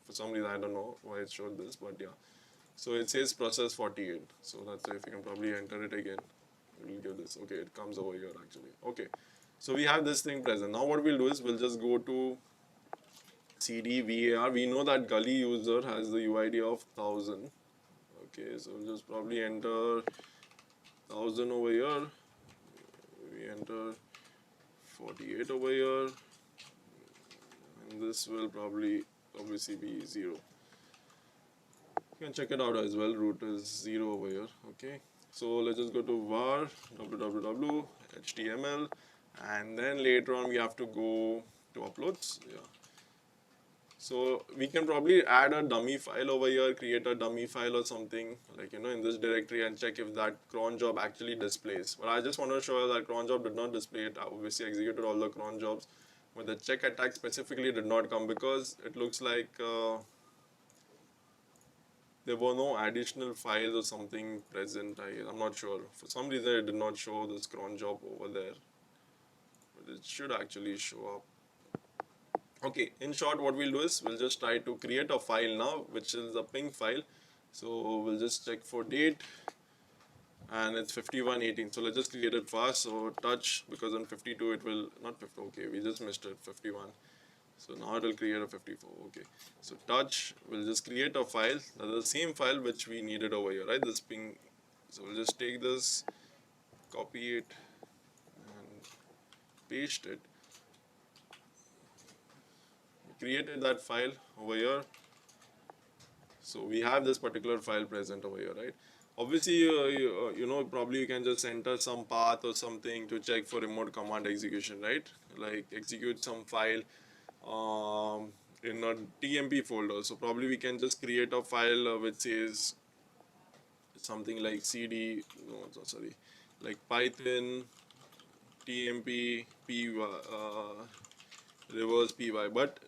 for some reason I don't know why it showed this, but yeah. So it says process 48. So that's why if you can probably enter it again, it will give this. Okay, it comes over here actually. Okay, so we have this thing present. Now what we'll do is we'll just go to cd var. We know that Gully user has the UID of 1000. Okay, so we'll just probably enter 1000 over here. We enter 48 over here, and this will probably obviously be 0. You can check it out as well. Root is 0 over here. Okay, so let's just go to var www html, and then later on we have to go to uploads. Yeah. So we can probably add a dummy file over here, create a dummy file or something like, you know, in this directory and check if that cron job actually displays. But I just want to show you that cron job did not display it. I obviously executed all the cron jobs, but the check attack specifically did not come because it looks like there were no additional files or something present. I'm not sure. For some reason it did not show this cron job over there, but it should actually show up. Okay, in short what we'll do is we'll just try to create a file now, which is a ping file. So we'll just check for date, and it's 5118. So let's just create it fast. So touch, because on 52 it will not 50. Okay, we just missed it, 51. So now it will create a 54. Okay, so touch will just create a file, the same file which we needed over here, right? This ping. So we'll just take this, copy it and paste it. We created that file over here. So we have this particular file present over here, right? Obviously, you know, probably you can just enter some path or something to check for remote command execution, right? Like execute some file in a TMP folder. So probably we can just create a file which says something like cd, no, sorry, like Python TMP py reverse py. But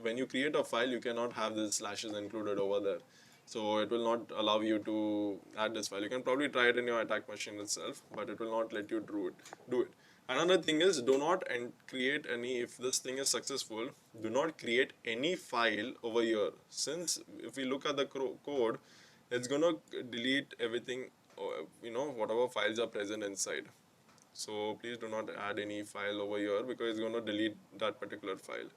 when you create a file, you cannot have these slashes included over there. So it will not allow you to add this file. You can probably try it in your attack machine itself, but it will not let you do it. Another thing is, do not create any, if this thing is successful, do not create any file over here. Since if we look at the code, it's going to delete everything, you know, whatever files are present inside. So please do not add any file over here because it's going to delete that particular file.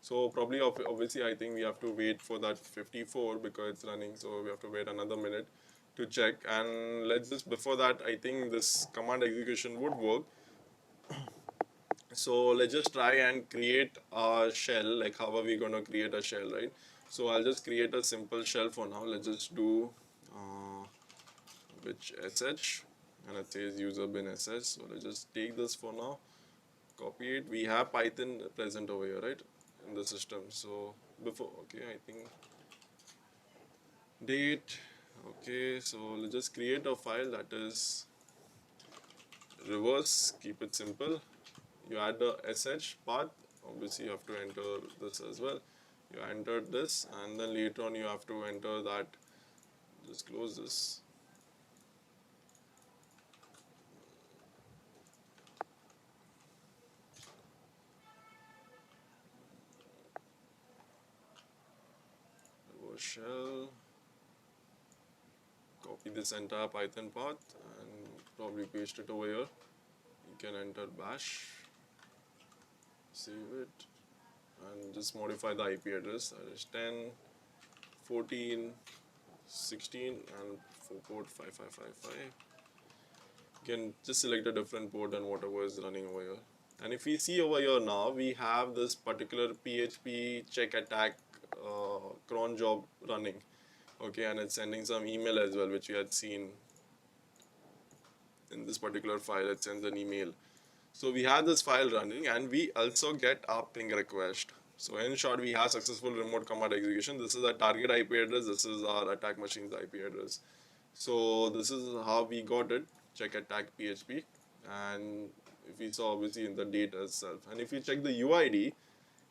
So probably obviously I think we have to wait for that 54 because it's running, so we have to wait another minute to check. And let's just, before that, I think this command execution would work. So let's just try and create a shell. Like, how are we going to create a shell, right? So I'll just create a simple shell for now. Let's just do which sh, and it says user bin sh. So let's just take this for now, copy it. We have Python present over here, right, in the system. So before, okay, I think date. Okay, so let's just create a file that is reverse. Keep it simple. You add the sh path. Obviously you have to enter this as well. You entered this, and then later on you have to enter that. Just close this. Reverse shell. Copy this entire Python path and probably paste it over here. You can enter bash, save it, and just modify the IP address. That is 10, 14, 16, and for port 5555. You can just select a different port and whatever is running over here. And if we see over here now, we have this particular PHP check attack cron job running. Okay, and it's sending some email as well, which we had seen in this particular file. It sends an email. So we have this file running, and we also get our ping request. So in short, we have successful remote command execution. This is our target IP address. This is our attack machine's IP address. So this is how we got it. Check attack PHP, and if we saw obviously in the date itself. And if you check the UID,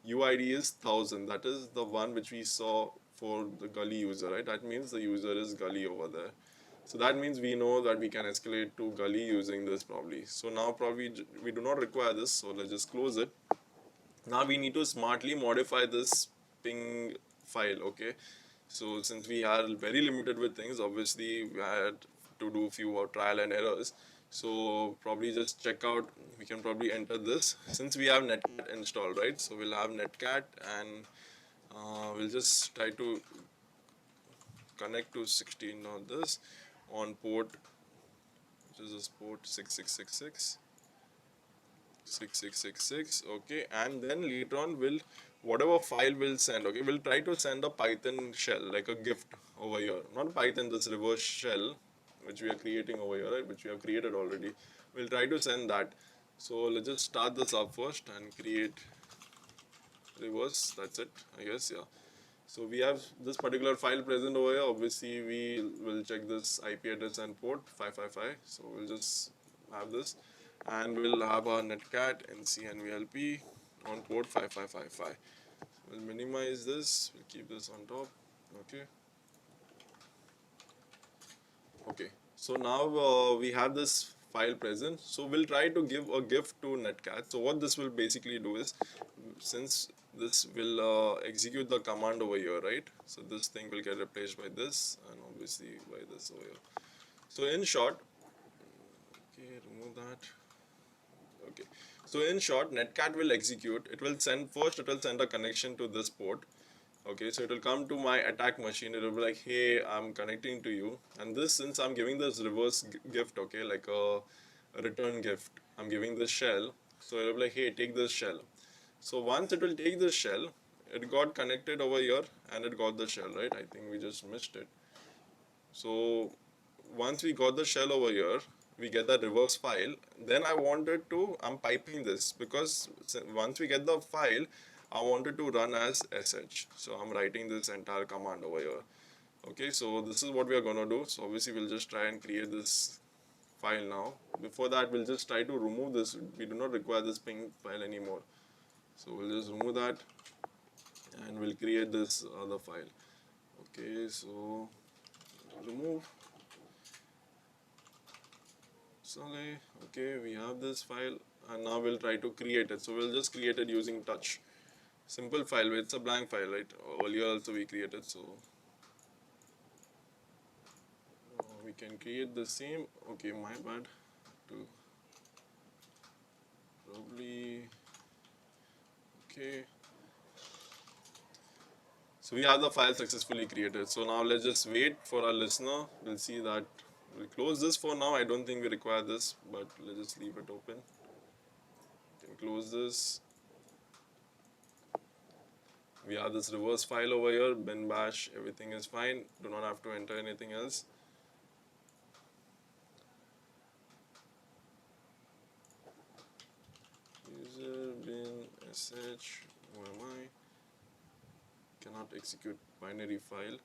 UID is 1000. That is the one which we saw for the gully user, right? That means the user is gully over there. So that means we know that we can escalate to gully using this probably. So now probably we do not require this. So let's just close it. Now we need to smartly modify this ping file. Okay. So since we are very limited with things, obviously we had to do few trial and errors. So probably just check out, we can probably enter this since we have netcat installed, right? So we'll have netcat, and we'll just try to connect to 16 on this on port, which is this port 6666. 6666. Okay, and then later on we'll, whatever file we'll send, okay, we'll try to send a Python shell like a gift over here, not Python, this reverse shell which we are creating over here, right, which we have created already. We'll try to send that. So let's just start this up first and create reverse. That's it, I guess. Yeah, so we have this particular file present over here. Obviously we will check this IP address and port 555. So we'll just have this, and we'll have our netcat ncnvlp on port 5555. We'll minimize this, we'll keep this on top. Okay, so now we have this file present. So we'll try to give a gift to netcat. So what this will basically do is, since this will execute the command over here, right? So this thing will get replaced by this, and obviously by this over here. So in short, okay, remove that. Okay, so in short, netcat will execute. It will send first, it will send a connection to this port. Okay, so it will come to my attack machine. It will be like, hey, I'm connecting to you, and this, since I'm giving this reverse gift, okay, like a return gift, I'm giving this shell. So it will be like, hey, take this shell. So once it will take this shell, it got connected over here and it got the shell, right? I think we just missed it. So once we got the shell over here, we get the reverse file. Then I wanted to, I'm piping this because once we get the file, I wanted to run as sh. So I'm writing this entire command over here. Okay, so this is what we are going to do. So obviously we'll just try and create this file now. Before that, we'll just try to remove this. We do not require this ping file anymore. So we'll just remove that and we'll create this other file. Okay, so remove. Okay, we have this file, and now we'll try to create it. So we'll just create it using touch. Simple file, it's a blank file, right? Earlier also we created, so we can create the same. Okay, my bad. To probably, okay. So we have the file successfully created. So now let's just wait for our listener. We'll see that. We'll close this for now. I don't think we require this, but let's just leave it open. You can close this. We have this reverse file over here, bin bash, everything is fine, do not have to enter anything else. User bin sh, where am I? Cannot execute binary file.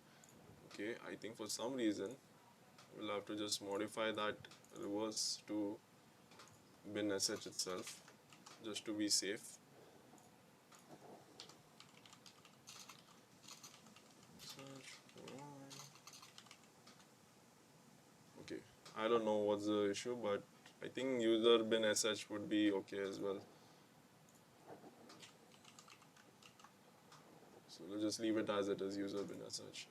Okay, I think for some reason we'll have to just modify that reverse to bin sh itself, just to be safe. Okay, I don't know what's the issue, but I think user bin sh would be okay as well. So let's just leave it as it is, user bin sh.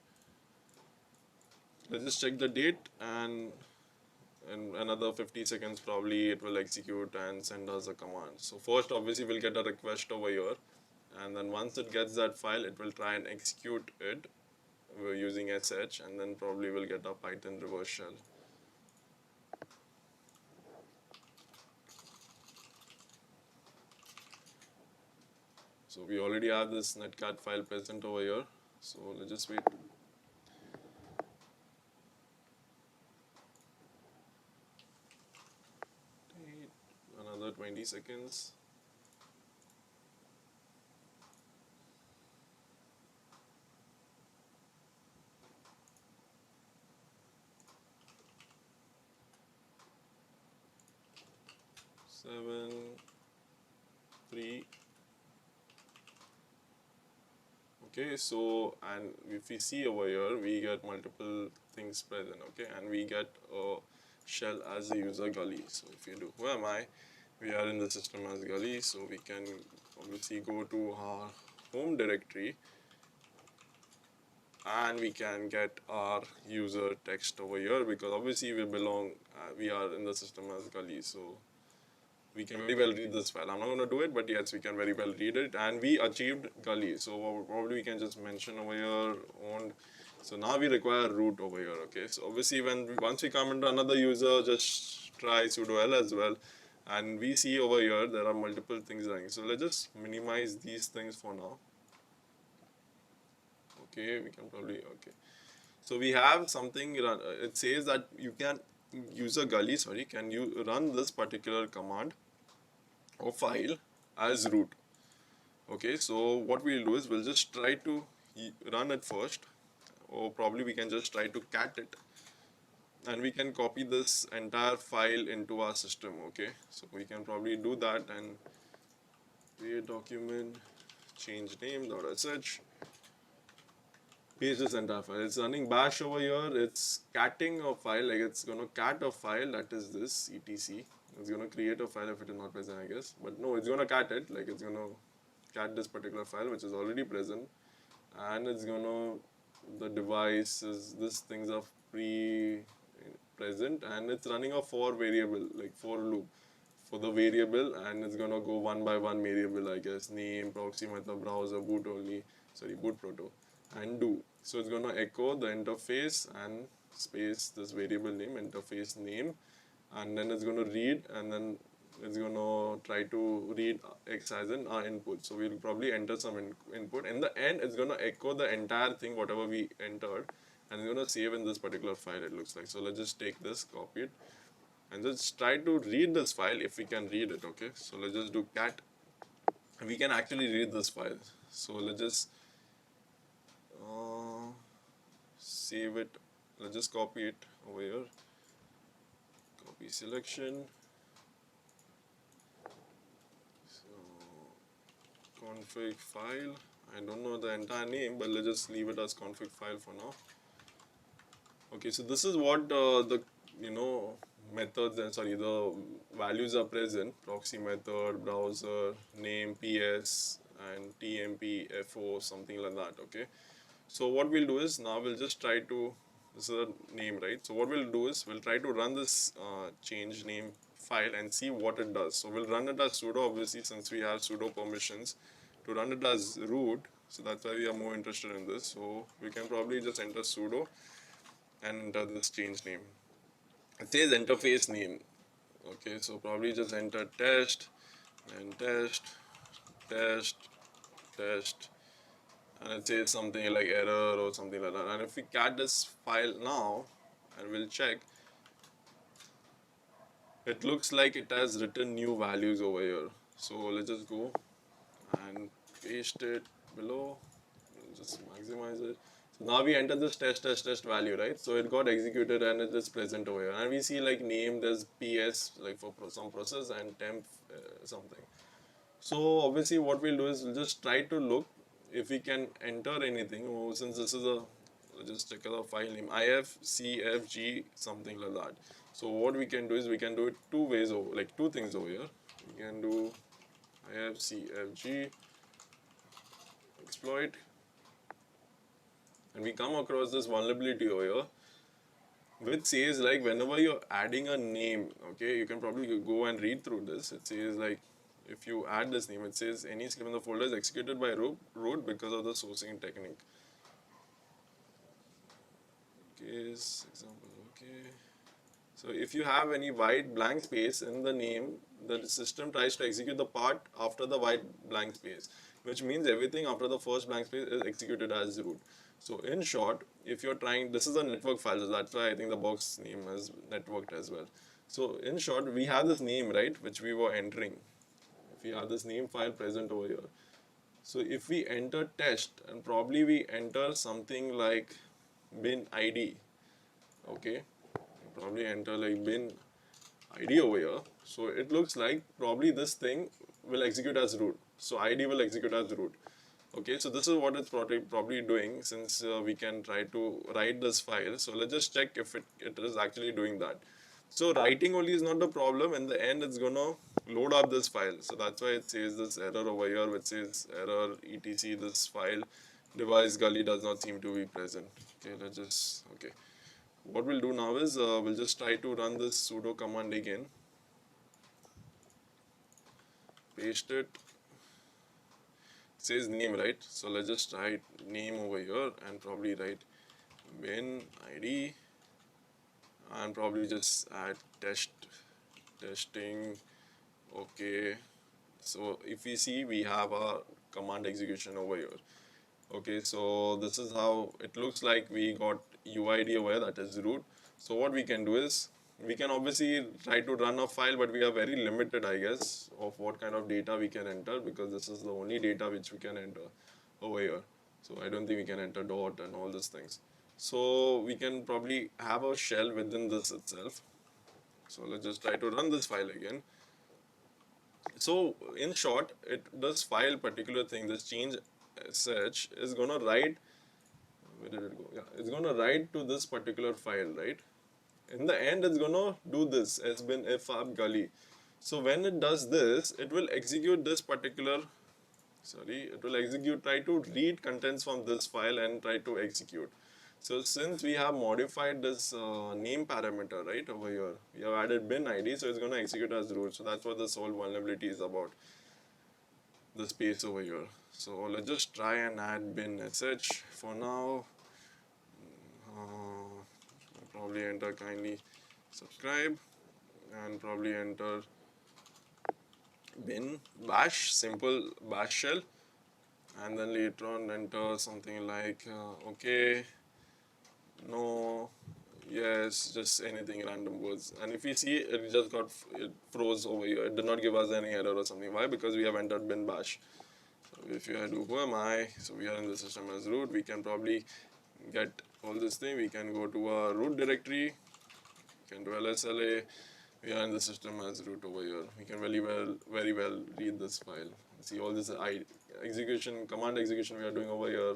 Let's just check the date, and in another 50 seconds probably it will execute and send us a command. So first obviously we'll get a request over here, and then once it gets that file it will try and execute it using sh, and then probably we'll get a Python reverse shell. So we already have this netcat file present over here, so let's just wait. Another 20 seconds. Seven, 3. Okay, so and if we see over here, we get multiple things present. Okay, and we get a shell as a user Gully. So if you do, who am I? We are in the system as Gully, so we can obviously go to our home directory, and we can get our user text over here, because obviously we belong, we are in the system as Gully, so we can very well read this file. I'm not going to do it, but yes, we can very well read it, and we achieved Gully. So probably we can just mention over here owned. So now we require root over here. Okay, so obviously once we come into another user, just try sudo l as well, and we see over here there are multiple things running. So let's just minimize these things for now. Okay, we can probably, okay. So we have something, it says that you can, user Gully, sorry, can you run this particular command or file as root. Okay, so what we'll do is we'll just try to run it first, or probably we can just try to cat it, and we can copy this entire file into our system. Okay, so we can probably do that and create document, change name.sh, paste this entire file. It's running bash over here, it's catting a file, like it's gonna cat a file, that is this etc. It's gonna create a file if it is not present, I guess, but no, it's gonna cat it, like it's gonna cat this particular file which is already present, and it's gonna, the devices, these things are present, and it's running a for variable, like for loop for the variable, and it's gonna go one by one variable, I guess, name, proxy method, browser, boot only, sorry, boot proto, and do. So it's gonna echo the interface and space this variable name, interface name, and then it's gonna read, and then it's gonna try to read x as an input. So we'll probably enter some input. In the end, it's gonna echo the entire thing, whatever we entered, and it's gonna save in this particular file, it looks like. So let's just take this, copy it, and just try to read this file if we can read it. Okay, so let's just do cat, and we can actually read this file. So let's just save it. Let's just copy it over here, copy selection, config file. I don't know the entire name, but let's just leave it as config file for now. Okay, so this is what the methods, and sorry, the values are present: proxy method, browser, name, ps, and tmp, fo, something like that. Okay, so what we'll do is now we'll just try to, this is a name, right? So what we'll do is we'll try to run this change name file and see what it does. So we'll run it as sudo, obviously, since we have sudo permissions to run it as root. So that's why we are more interested in this. So we can probably just enter sudo and enter this change name. It says interface name. Okay, so probably just enter test, and test, test, and it says something like error or something like that. And if we cat this file now and we'll check, it looks like it has written new values over here. So let's just go and paste it below. We'll just maximize it. So now we enter this test value, right? So it got executed and it is present over here. And we see like name, there's PS like for some process and temp something. So obviously what we'll do is we'll just try to look if we can enter anything. Oh, since this is a, let's just check out the file name ifcfg something like that. So what we can do is we can do it two ways over, like two things over here. We can do ifcfg exploit, and we come across this vulnerability over here which says like whenever you're adding a name, okay, you can probably go and read through this. It says like if you add this name, it says any script in the folder is executed by root because of the sourcing technique. Case example, okay. So if you have any white blank space in the name, the system tries to execute the part after the white blank space, which means everything after the first blank space is executed as root. So in short, if you're trying, this is a network file, so that's why I think the box name is networked as well. So in short, we have this name, right, which we were entering. If we have this name file present over here. So if we enter test and probably we enter something like bin ID, okay, probably enter like bin ID over here. So it looks like probably this thing will execute as root. So ID will execute as root. Okay, so this is what it's probably doing, since we can try to write this file. So let's just check if it is actually doing that. So writing only is not the problem. In the end, it's gonna load up this file. So that's why it says this error over here, which says error etc this file device gully does not seem to be present. Okay, let's just, okay. What we'll do now is we'll just try to run this sudo command again. Paste it. It says name, right? So let's just write name over here and probably write bin ID and probably just add testing. Okay. So if we see, we have a command execution over here. Okay, so this is how it looks like. We got UID over here, that is root. So what we can do is, we can obviously try to run a file, but we are very limited, I guess, of what kind of data we can enter, because this is the only data which we can enter over here. So I don't think we can enter dot and all these things. So we can probably have a shell within this itself. So let's just try to run this file again. So in short, this file particular thing, this change search is gonna write, where did it go? Yeah, it's gonna write to this particular file, right? In the end, it's gonna do this has been ifab gully. So when it does this, it will execute this particular, it will execute, try to read contents from this file and try to execute. So since we have modified this name parameter, right, over here, we have added bin ID, so it's going to execute as root. So that's what this whole vulnerability is about, the space over here. So let's just try and add bin sh for now. Probably enter kindly subscribe and probably enter bin bash, simple bash shell, and then later on enter something like okay, no, yes, just anything random words. And if you see, it just got, it froze over here. It did not give us any error or something. Why? Because we have entered bin bash. So if you do who am I, so we are in the system as root, we can probably get all this thing. We can go to our root directory, we can do lsla, we are in the system as root over here. We can very well read this file. See all this execution, command execution we are doing over here.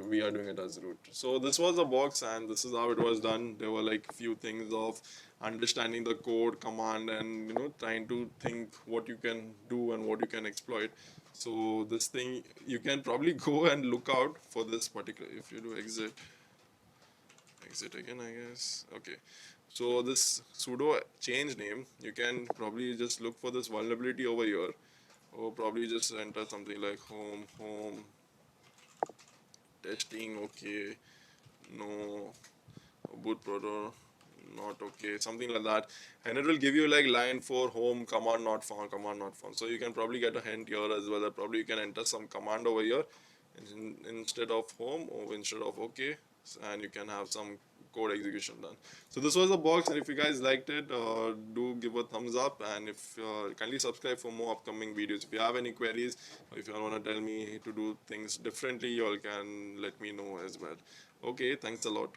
We are doing it as root. So this was the box, and this is how it was done. There were like few things of understanding the code, command, and trying to think what you can do and what you can exploit. So this thing, you can probably go and look out for this particular, if you do exit again, I guess. Okay, so this sudo change name, you can probably just look for this vulnerability over here, or probably just enter something like home testing, okay, no, boot proto, not okay, something like that, and it will give you like line 4 home command not found, command not found. So you can probably get a hint here as well, that probably you can enter some command over here instead of home or instead of okay, and you can have some code execution done. So this was the box, and if you guys liked it, do give a thumbs up, and if kindly subscribe for more upcoming videos. If you have any queries, or if you want to tell me to do things differently, you all can let me know as well. Okay, thanks a lot.